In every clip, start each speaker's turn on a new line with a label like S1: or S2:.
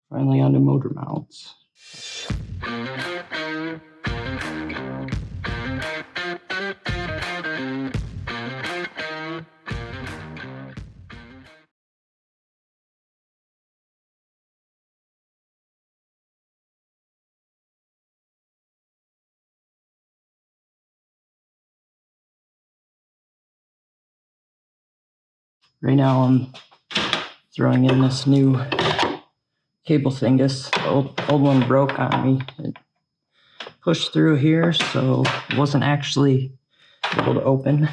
S1: Finally onto motor mounts. Right now I'm throwing in this new cable thingus. The old one broke on me. It pushed through here, so it wasn't actually able to open.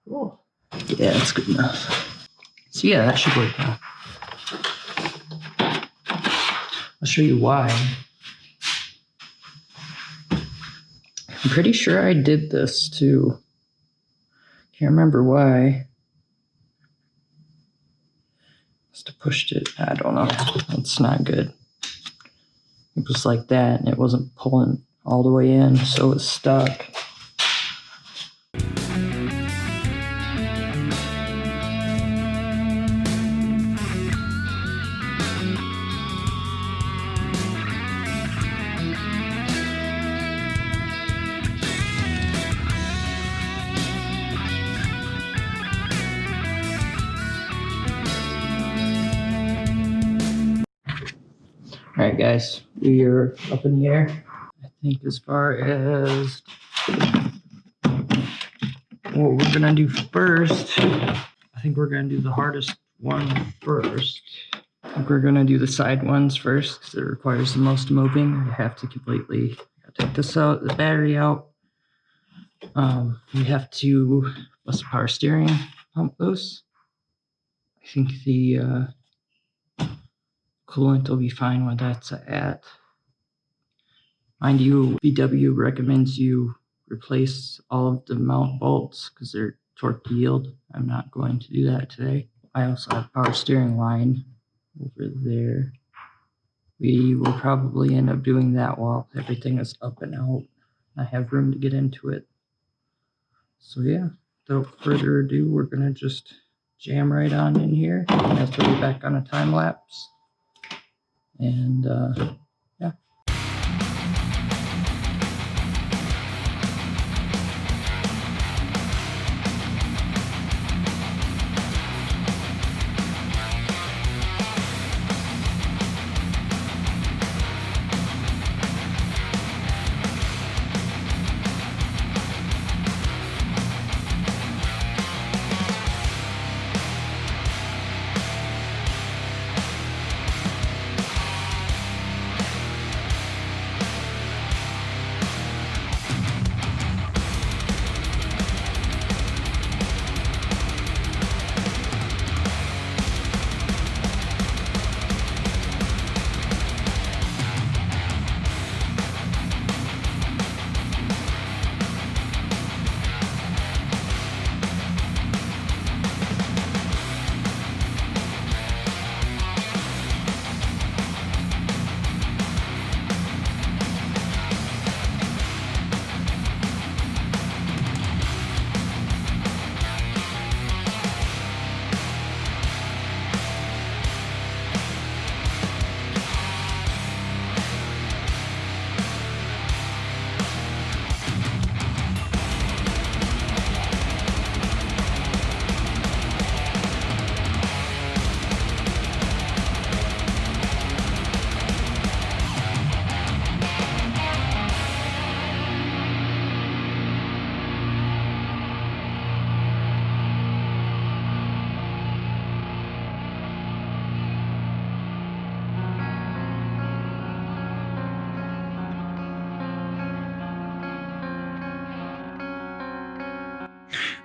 S1: Cool. Yeah, that's good enough. So yeah, that should work now. I'll show you why. I'm pretty sure I did this too. Can't remember why. Must have pushed it. I don't know. It's not good. It was like that, and it wasn't pulling all the way in, so it was stuck. Alright guys, we are up in the air. I think as far as what we're gonna do first, I think we're gonna do the hardest one first. I think we're gonna do the side ones first because it requires the most moving. I have to completely take this out, the battery out. We have to bust the power steering pump loose. I think the coolant will be fine when that's at. Mind you, VW recommends you replace all of the mount bolts because they're torque yield. I'm not going to do that today. I also have power steering line over there. We will probably end up doing that while everything is up and out. I have room to get into it. So yeah, without further ado, we're gonna just jam right on in here. I'm gonna throw you back on a time lapse. And yeah.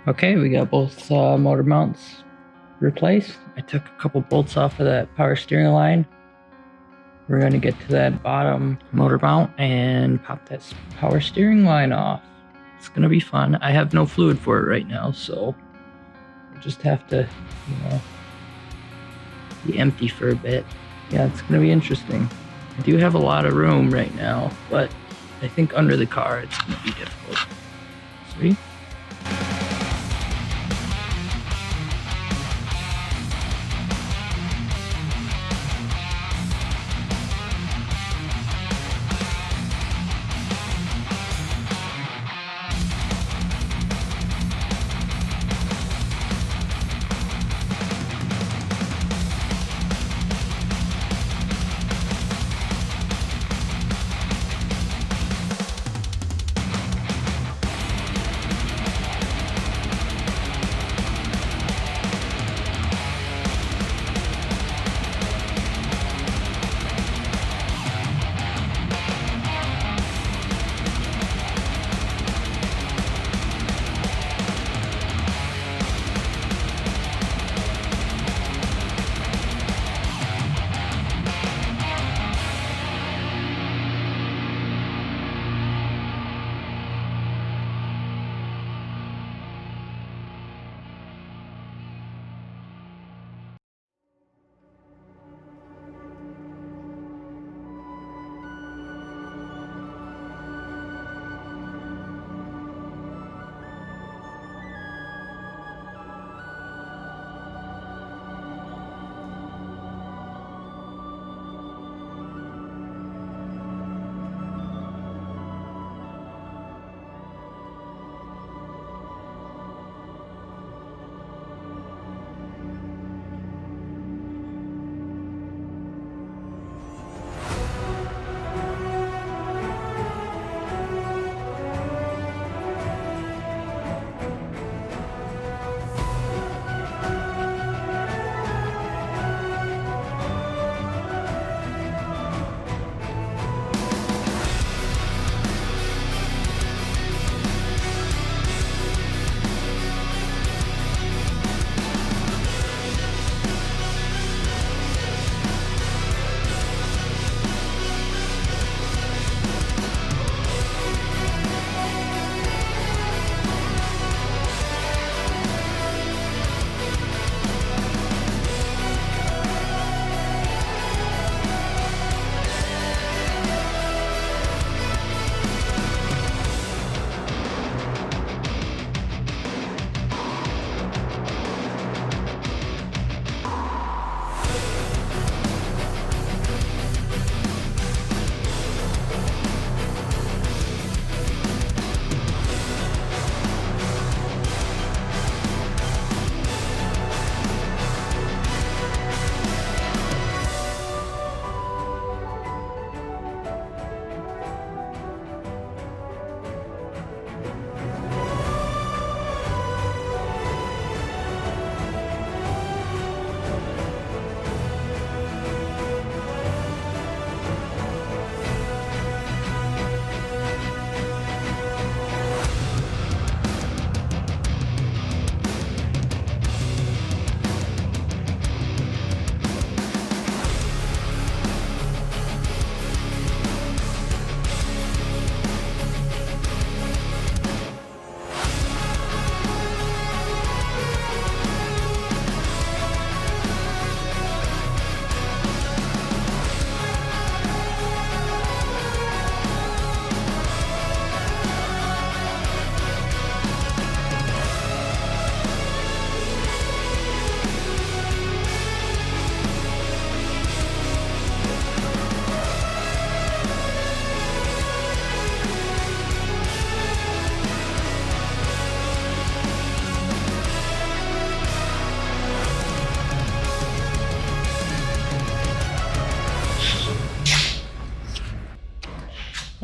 S1: Okay, we got both motor mounts replaced. I took a couple bolts off of that power steering line. We're going to get to that bottom motor mount and pop that power steering line off. It's going to be fun. I have no fluid for it right now, so we'll just have to, be empty for a bit. Yeah, it's gonna be interesting. I do have a lot of room right now, but I think under the car it's gonna be difficult. See?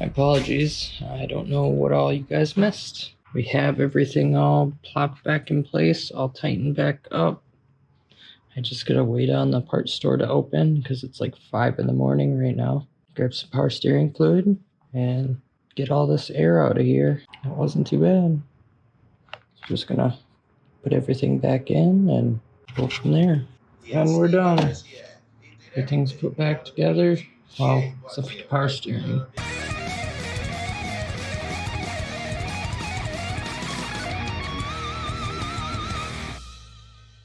S1: My apologies. I don't know what all you guys missed. We have everything all plopped back in place, all tightened back up. I just gotta wait on the parts store to open because it's like 5 in the morning right now. Grab some power steering fluid and get all this air out of here. That wasn't too bad. Just gonna put everything back in and go from there. And we're done. Everything's put back together. Well, except for the power steering.